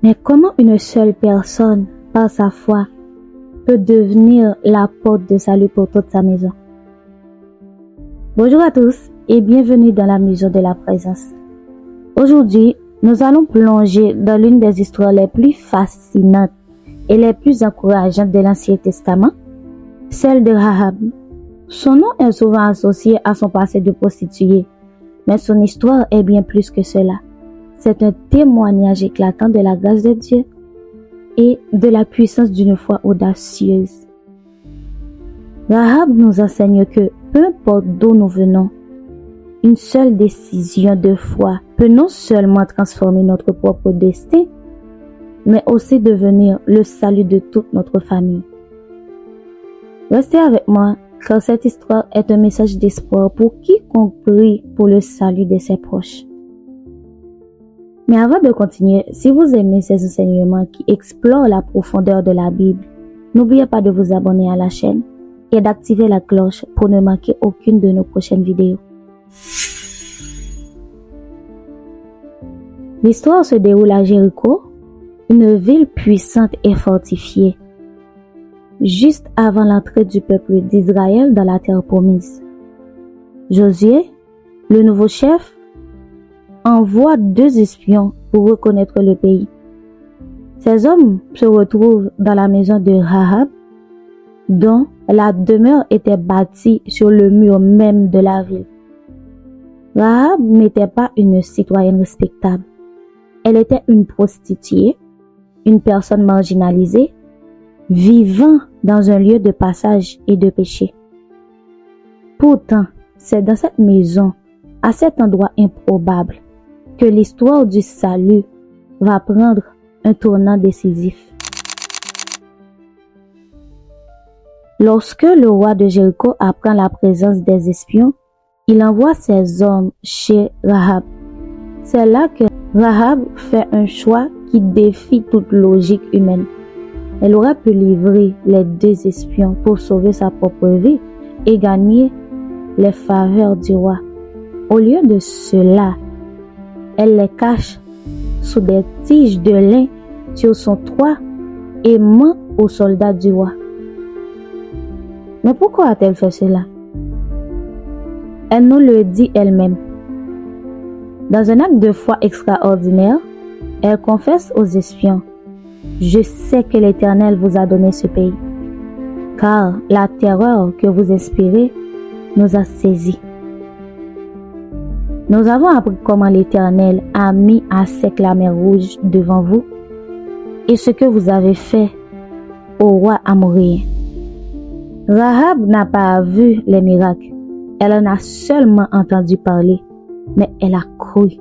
Mais comment une seule personne, par sa foi, peut devenir la porte de salut pour toute sa maison? Bonjour à tous et bienvenue dans la maison de la présence. Aujourd'hui, nous allons plonger dans l'une des histoires les plus fascinantes et les plus encourageantes de l'Ancien Testament, celle de Rahab. Son nom est souvent associé à son passé de prostituée, mais son histoire est bien plus que cela. C'est un témoignage éclatant de la grâce de Dieu et de la puissance d'une foi audacieuse. Rahab nous enseigne que, peu importe d'où nous venons, une seule décision de foi peut non seulement transformer notre propre destin, mais aussi devenir le salut de toute notre famille. Restez avec moi, car cette histoire est un message d'espoir pour quiconque prie pour le salut de ses proches. Mais avant de continuer, si vous aimez ces enseignements qui explorent la profondeur de la Bible, n'oubliez pas de vous abonner à la chaîne et d'activer la cloche pour ne manquer aucune de nos prochaines vidéos. L'histoire se déroule à Jéricho, une ville puissante et fortifiée, juste avant l'entrée du peuple d'Israël dans la terre promise. Josué, le nouveau chef, envoie 2 espions pour reconnaître le pays. Ces hommes se retrouvent dans la maison de Rahab, dont la demeure était bâtie sur le mur même de la ville. Rahab n'était pas une citoyenne respectable. Elle était une prostituée, une personne marginalisée, vivant dans un lieu de passage et de péché. Pourtant, c'est dans cette maison, à cet endroit improbable, que l'histoire du salut va prendre un tournant décisif. Lorsque le roi de Jéricho apprend la présence des espions, il envoie ses hommes chez Rahab. C'est là que Rahab fait un choix qui défie toute logique humaine. Elle aurait pu livrer les 2 espions pour sauver sa propre vie et gagner les faveurs du roi. Au lieu de cela, elle les cache sous des tiges de lin sur son toit et ment aux soldats du roi. Mais pourquoi a-t-elle fait cela? Elle nous le dit elle-même. Dans un acte de foi extraordinaire, elle confesse aux espions: « Je sais que l'Éternel vous a donné ce pays, car la terreur que vous inspirez nous a saisis. Nous avons appris comment l'Éternel a mis à sec la mer Rouge devant vous et ce que vous avez fait au roi amoréen. » Rahab n'a pas vu les miracles, elle en a seulement entendu parler, mais elle a cru.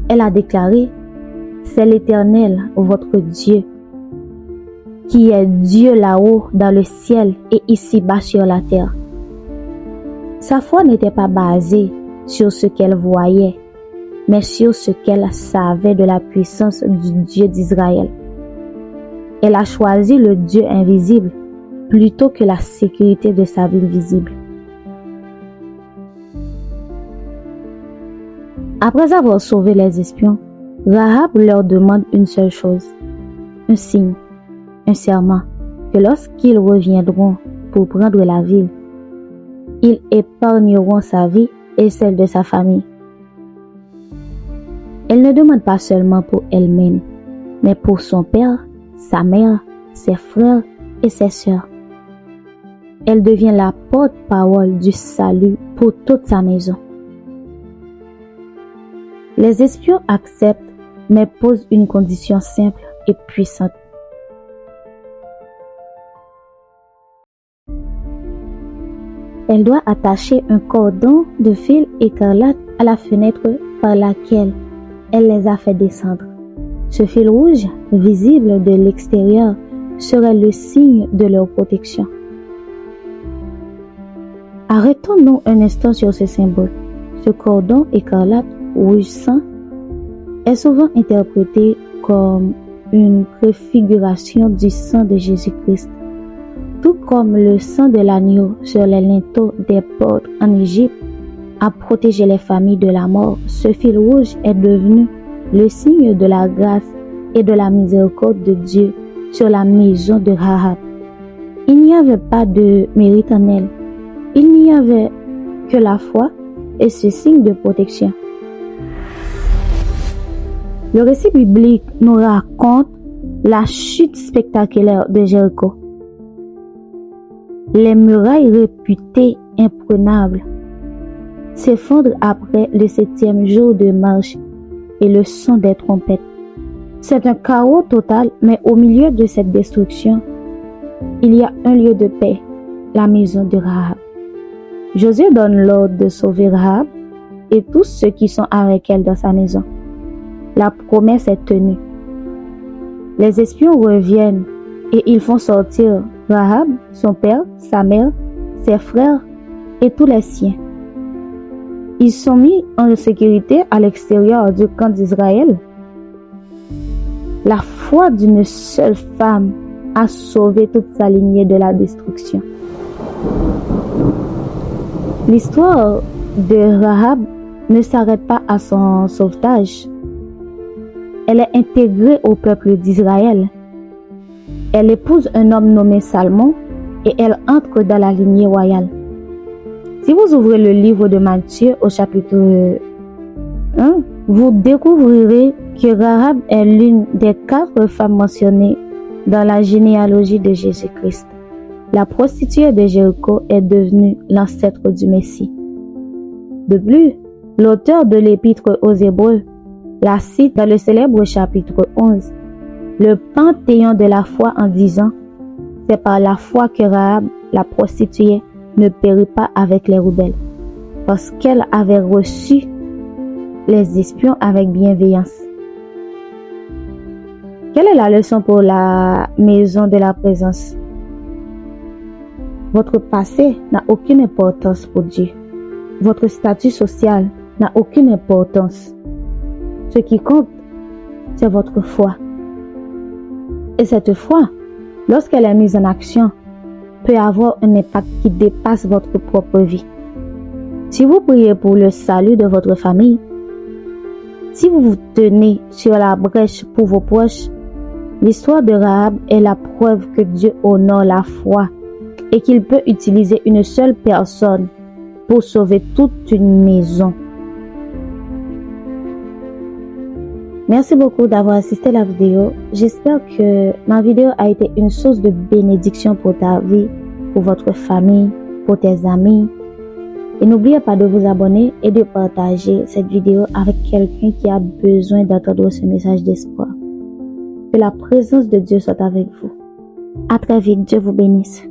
Elle a déclaré: « C'est l'Éternel, votre Dieu, qui est Dieu là-haut dans le ciel et ici-bas sur la terre. » Sa foi n'était pas basée sur ce qu'elle voyait, mais sur ce qu'elle savait de la puissance du Dieu d'Israël. Elle a choisi le Dieu invisible plutôt que la sécurité de sa ville visible. Après avoir sauvé les espions, Rahab leur demande une seule chose, un signe, un serment, que lorsqu'ils reviendront pour prendre la ville, ils épargneront sa vie et celle de sa famille. Elle ne demande pas seulement pour elle-même, mais pour son père, sa mère, ses frères et ses sœurs. Elle devient la porte-parole du salut pour toute sa maison. Les espions acceptent, mais posent une condition simple et puissante. Elle doit attacher un cordon de fil écarlate à la fenêtre par laquelle elle les a fait descendre. Ce fil rouge, visible de l'extérieur, serait le signe de leur protection. Arrêtons-nous un instant sur ce symbole. Ce cordon écarlate rouge sang est souvent interprété comme une préfiguration du sang de Jésus-Christ. Tout comme le sang de l'agneau sur les linteaux des portes en Égypte a protégé les familles de la mort, ce fil rouge est devenu le signe de la grâce et de la miséricorde de Dieu sur la maison de Rahab. Il n'y avait pas de mérite en elle. Il n'y avait que la foi et ce signe de protection. Le récit biblique nous raconte la chute spectaculaire de Jéricho. Les murailles réputées imprenables s'effondrent après le 7e jour de marche et le son des trompettes. C'est un chaos total, mais au milieu de cette destruction, il y a un lieu de paix, la maison de Rahab. Josué donne l'ordre de sauver Rahab et tous ceux qui sont avec elle dans sa maison. La promesse est tenue. Les espions reviennent et ils font sortir Rahab, son père, sa mère, ses frères et tous les siens. Ils sont mis en sécurité à l'extérieur du camp d'Israël. La foi d'une seule femme a sauvé toute sa lignée de la destruction. L'histoire de Rahab ne s'arrête pas à son sauvetage. Elle est intégrée au peuple d'Israël. Elle épouse un homme nommé Salmon et elle entre dans la lignée royale. Si vous ouvrez le livre de Matthieu au chapitre 1, vous découvrirez que Rahab est l'une des 4 femmes mentionnées dans la généalogie de Jésus-Christ. La prostituée de Jéricho est devenue l'ancêtre du Messie. De plus, l'auteur de l'épître aux Hébreux la cite dans le célèbre chapitre 11, le panthéon de la foi en disant « C'est par la foi que Rahab, la prostituée, ne périt pas avec les rebelles, parce qu'elle avait reçu les espions avec bienveillance. » Quelle est la leçon pour la maison de la présence? Votre passé n'a aucune importance pour Dieu. Votre statut social n'a aucune importance. Ce qui compte, c'est votre foi. Et cette foi, lorsqu'elle est mise en action, peut avoir un impact qui dépasse votre propre vie. Si vous priez pour le salut de votre famille, si vous vous tenez sur la brèche pour vos proches, l'histoire de Rahab est la preuve que Dieu honore la foi et qu'il peut utiliser une seule personne pour sauver toute une maison. Merci beaucoup d'avoir assisté à la vidéo. J'espère que ma vidéo a été une source de bénédiction pour ta vie, pour votre famille, pour tes amis. Et n'oubliez pas de vous abonner et de partager cette vidéo avec quelqu'un qui a besoin d'entendre ce message d'espoir. Que la présence de Dieu soit avec vous. À très vite. Dieu vous bénisse.